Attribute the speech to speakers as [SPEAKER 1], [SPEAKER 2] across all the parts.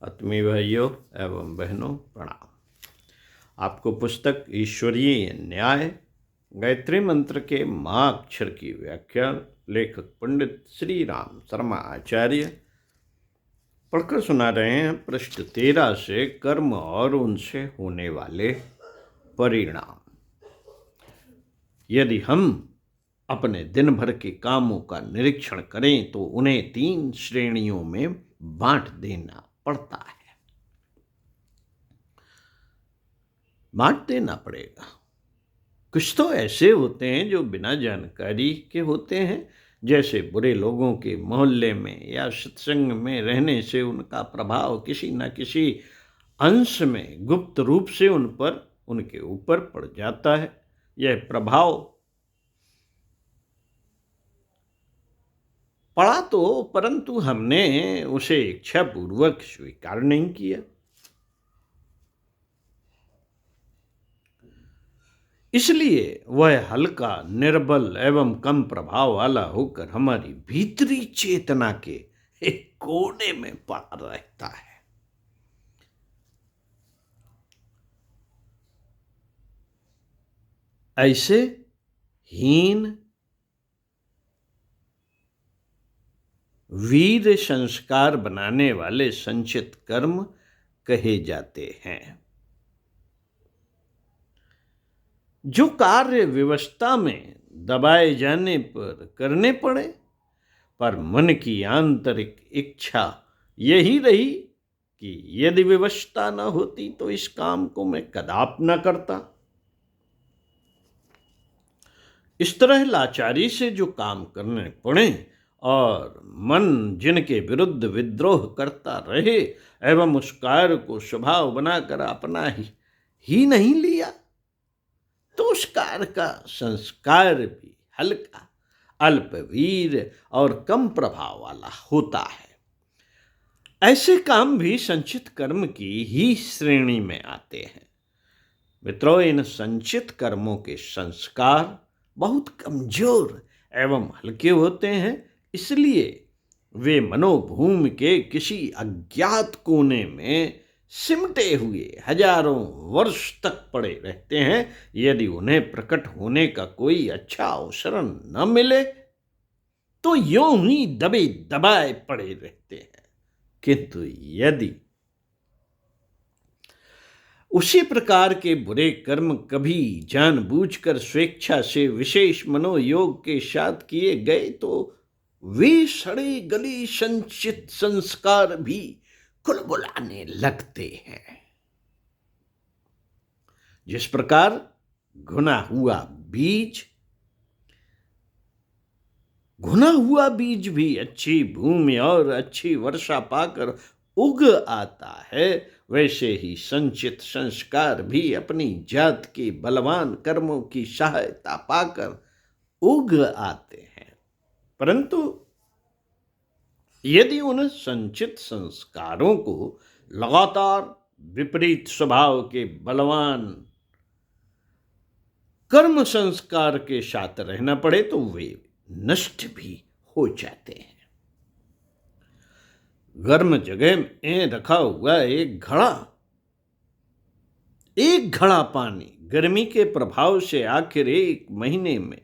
[SPEAKER 1] आत्मीय भाइयों एवं बहनों प्रणाम। आपको पुस्तक ईश्वरीय न्याय गायत्री मंत्र के महाअक्षर की व्याख्या लेखक पंडित श्री राम शर्मा आचार्य पढ़कर सुना रहे हैं। पृष्ठ 13 से कर्म और उनसे होने वाले परिणाम। यदि हम अपने दिन भर के कामों का निरीक्षण करें तो उन्हें 3 श्रेणियों में बांट देना पड़ता है। बांट देना पड़ेगा। कुछ तो ऐसे होते हैं जो बिना जानकारी के होते हैं, जैसे बुरे लोगों के मोहल्ले में या सत्संग में रहने से उनका प्रभाव किसी न किसी अंश में गुप्त रूप से उनके ऊपर पड़ जाता है। यह प्रभाव पड़ा तो परंतु हमने उसे इच्छापूर्वक स्वीकार नहीं किया। इसलिए वह हल्का, निर्बल एवं कम प्रभाव वाला होकर हमारी भीतरी चेतना के एक कोने में पड़ा रहता है। ऐसे हीन वीर संस्कार बनाने वाले संचित कर्म कहे जाते हैं। जो कार्य व्यवस्था में दबाए जाने पर करने पड़े, पर मन की आंतरिक इच्छा यही रही कि यदि व्यवस्था न होती तो इस काम को मैं कदाप न करता। इस तरह लाचारी से जो काम करने पड़े और मन जिनके विरुद्ध विद्रोह करता रहे एवं उस कार्य को स्वभाव बनाकर अपना ही नहीं लिया, तो उस कार्य का संस्कार भी हल्का, अल्पवीर और कम प्रभाव वाला होता है। ऐसे काम भी संचित कर्म की ही श्रेणी में आते हैं। मित्रों, इन संचित कर्मों के संस्कार बहुत कमजोर एवं हल्के होते हैं, इसलिए वे मनोभूमि के किसी अज्ञात कोने में सिमटे हुए हजारों वर्ष तक पड़े रहते हैं। यदि उन्हें प्रकट होने का कोई अच्छा अवसर न मिले तो यूं ही दबे दबाए पड़े रहते हैं। किंतु यदि उसी प्रकार के बुरे कर्म कभी जानबूझकर स्वेच्छा से विशेष मनोयोग के साथ किए गए तो वे सड़े गले संचित संस्कार भी कुलबुलाने लगते हैं। जिस प्रकार घुना हुआ बीज भी अच्छी भूमि और अच्छी वर्षा पाकर उग आता है, वैसे ही संचित संस्कार भी अपनी जात के बलवान कर्मों की सहायता पाकर उग आते हैं। परंतु यदि उन संचित संस्कारों को लगातार विपरीत स्वभाव के बलवान कर्म संस्कार के साथ रहना पड़े तो वे नष्ट भी हो जाते हैं। गर्म जगह में रखा हुआ एक घड़ा पानी गर्मी के प्रभाव से आखिर 1 महीने में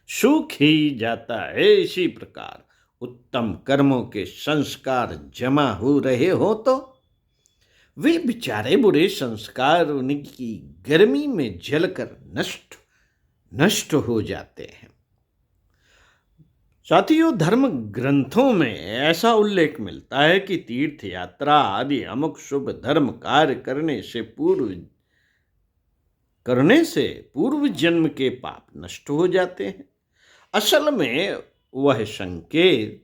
[SPEAKER 1] सूख ही जाता है। इसी प्रकार उत्तम कर्मों के संस्कार जमा हो रहे हो तो वे बेचारे बुरे संस्कार उनकी गर्मी में जलकर नष्ट हो जाते हैं। साथियों, धर्म ग्रंथों में ऐसा उल्लेख मिलता है कि तीर्थ यात्रा आदि अमुक शुभ धर्म कार्य करने से पूर्व जन्म के पाप नष्ट हो जाते हैं। असल में वह संकेत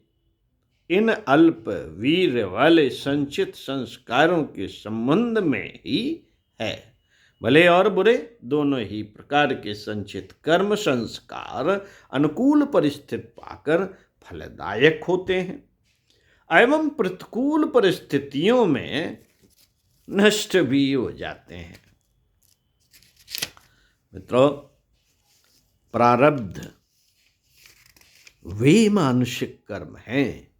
[SPEAKER 1] इन अल्प वीर वाले संचित संस्कारों के संबंध में ही है। भले और बुरे दोनों ही प्रकार के संचित कर्म संस्कार अनुकूल परिस्थिति पाकर फलदायक होते हैं एवं प्रतिकूल परिस्थितियों में नष्ट भी हो जाते हैं। मित्रों, प्रारब्ध वे मानसिक कर्म हैं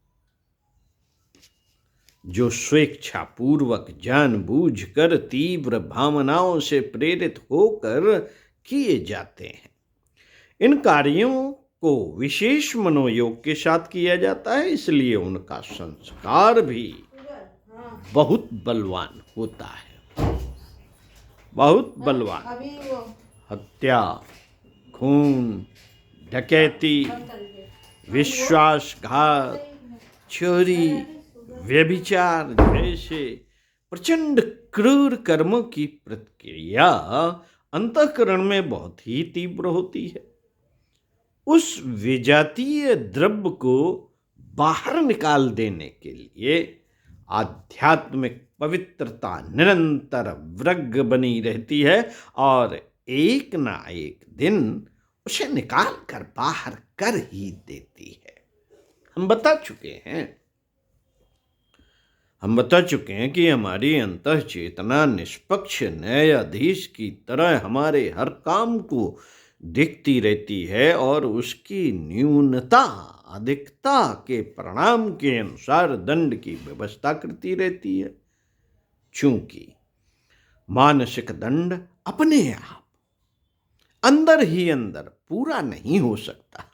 [SPEAKER 1] जो स्वेच्छापूर्वक जानबूझकर तीव्र भावनाओं से प्रेरित होकर किए जाते हैं। इन कार्यों को विशेष मनोयोग के साथ किया जाता है, इसलिए उनका संस्कार भी बहुत बलवान होता है, बहुत बलवान। हत्या, खून, डकैती, विश्वासघात, चोरी, व्यभिचार जैसे प्रचंड क्रूर कर्मों की प्रतिक्रिया अंतःकरण में बहुत ही तीव्र होती है। उस विजातीय द्रव्य को बाहर निकाल देने के लिए आध्यात्मिक पवित्रता निरंतर व्यग्र बनी रहती है और एक ना एक दिन उसे निकाल कर बाहर कर ही देती है। हम बता चुके हैं कि हमारी अंतः चेतना निष्पक्ष न्यायाधीश की तरह हमारे हर काम को देखती रहती है और उसकी न्यूनता अधिकता के परिणाम के अनुसार दंड की व्यवस्था करती रहती है। चूंकि मानसिक दंड अपने आप अंदर ही अंदर पूरा नहीं हो सकता,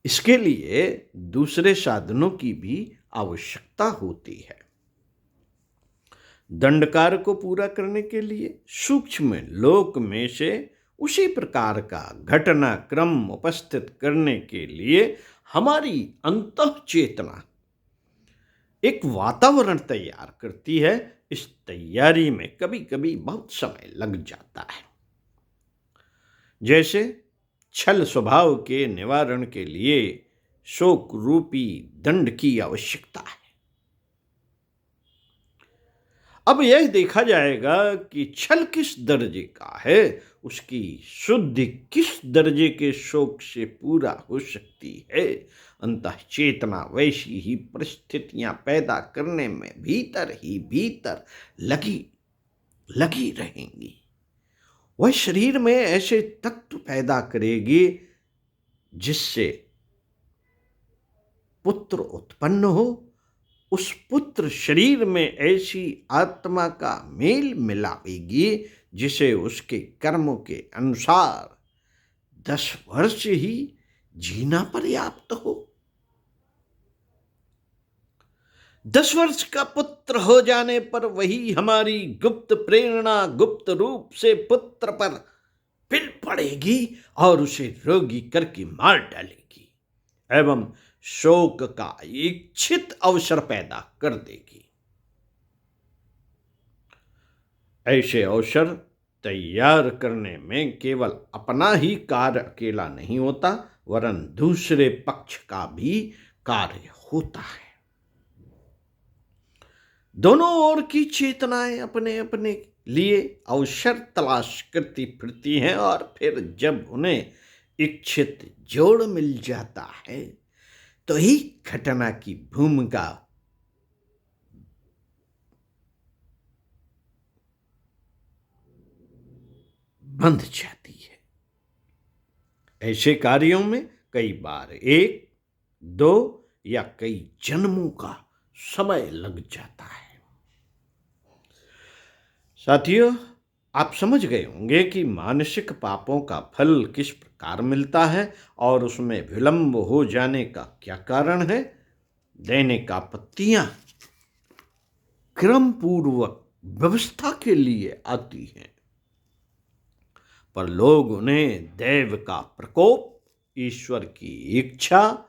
[SPEAKER 1] इसके लिए दूसरे साधनों की भी आवश्यकता होती है। दंडकार को पूरा करने के लिए सूक्ष्म लोक में से उसी प्रकार का घटनाक्रम उपस्थित करने के लिए हमारी अंतः चेतना एक वातावरण तैयार करती है। इस तैयारी में कभी कभी बहुत समय लग जाता है। जैसे छल स्वभाव के निवारण के लिए शोक रूपी दंड की आवश्यकता है। अब यह देखा जाएगा कि छल किस दर्जे का है, उसकी शुद्धि किस दर्जे के शोक से पूरा हो सकती है। अंतः चेतना वैसी ही परिस्थितियां पैदा करने में भीतर ही भीतर लगी रहेंगी। वह शरीर में ऐसे तत्व पैदा करेगी जिससे पुत्र उत्पन्न हो। उस पुत्र शरीर में ऐसी आत्मा का मेल मिलावेगी जिसे उसके कर्मों के अनुसार 10 वर्ष ही जीना पर्याप्त हो। 10 वर्ष का पुत्र हो जाने पर वही हमारी गुप्त प्रेरणा गुप्त रूप से पुत्र पर पिल पड़ेगी और उसे रोगी करके मार डालेगी एवं शोक का इच्छित अवसर पैदा कर देगी। ऐसे अवसर तैयार करने में केवल अपना ही कार्य अकेला नहीं होता, वरन दूसरे पक्ष का भी कार्य होता है। दोनों ओर की चेतनाएं अपने अपने लिए अवसर तलाश करती फिरती हैं और फिर जब उन्हें इच्छित जोड़ मिल जाता है तो ही घटना की भूमिका बंध जाती है। ऐसे कार्यों में कई बार 1, 2 या कई जन्मों का समय लग जाता है। साथियों, आप समझ गए होंगे कि मानसिक पापों का फल किस प्रकार मिलता है और उसमें विलंब हो जाने का क्या कारण है। दैनिक आपत्तियां क्रम पूर्वक व्यवस्था के लिए आती हैं, पर लोग उन्हें दैव का प्रकोप, ईश्वर की इच्छा,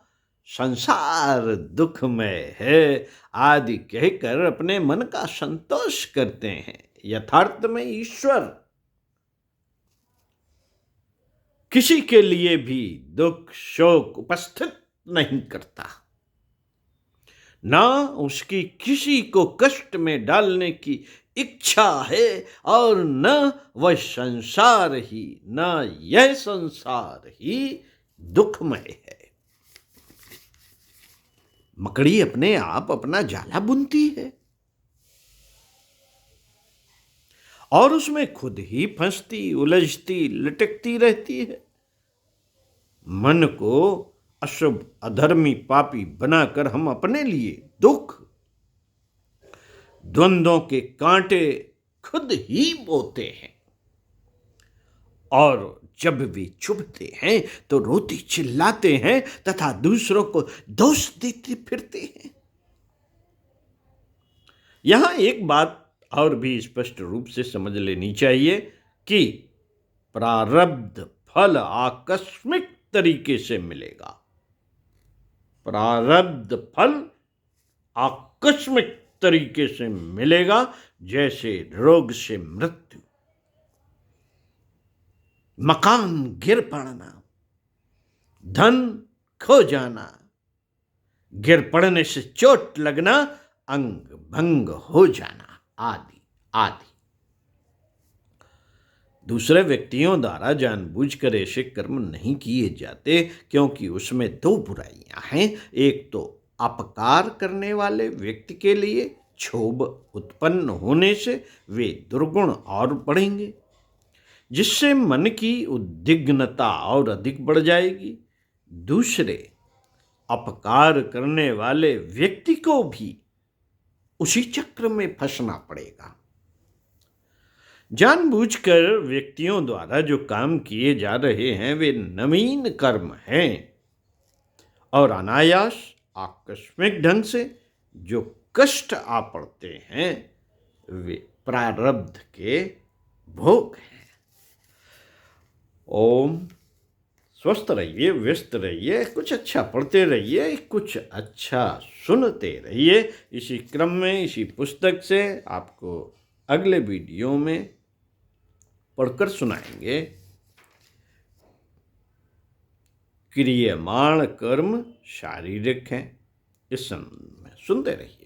[SPEAKER 1] संसार दुखमय है आदि कहकर अपने मन का संतोष करते हैं। यथार्थ में ईश्वर किसी के लिए भी दुख शोक उपस्थित नहीं करता, ना उसकी किसी को कष्ट में डालने की इच्छा है और न वह संसार ही न यह संसार ही दुखमय है। मकड़ी अपने आप अपना जाला बुनती है और उसमें खुद ही फंसती उलझती लटकती रहती है। मन को अशुभ अधर्मी पापी बनाकर हम अपने लिए दुख द्वंद्वों के कांटे खुद ही बोते हैं, और जब वे चुभते हैं तो रोते चिल्लाते हैं तथा दूसरों को दोष देते फिरते हैं। यहां एक बात और भी स्पष्ट रूप से समझ लेनी चाहिए कि प्रारब्ध फल आकस्मिक तरीके से मिलेगा। प्रारब्ध फल आकस्मिक तरीके से मिलेगा, जैसे रोग से मृत्यु, मकान गिर पड़ना, धन खो जाना, गिर पड़ने से चोट लगना, अंग भंग हो जाना, आदि आदि। दूसरे व्यक्तियों द्वारा जानबूझकर ऐसे कर्म नहीं किए जाते, क्योंकि उसमें दो बुराइयां हैं। एक तो अपकार करने वाले व्यक्ति के लिए क्षोभ उत्पन्न होने से वे दुर्गुण और बढ़ेंगे, जिससे मन की उद्विग्नता और अधिक बढ़ जाएगी। दूसरे, अपकार करने वाले व्यक्ति को भी उसी चक्र में फंसना पड़ेगा। जानबूझकर व्यक्तियों द्वारा जो काम किए जा रहे हैं वे नवीन कर्म हैं, और अनायास आकस्मिक ढंग से जो कष्ट आ पड़ते हैं वे प्रारब्ध के भोग हैं। ओम। स्वस्थ रहिए, व्यस्त रहिए, कुछ अच्छा पढ़ते रहिए, कुछ अच्छा सुनते रहिए। इसी क्रम में, इसी पुस्तक से आपको अगले वीडियो में पढ़कर सुनाएंगे। क्रियमाण कर्म शारीरिक हैं, इस संबंध में सुनते रहिए।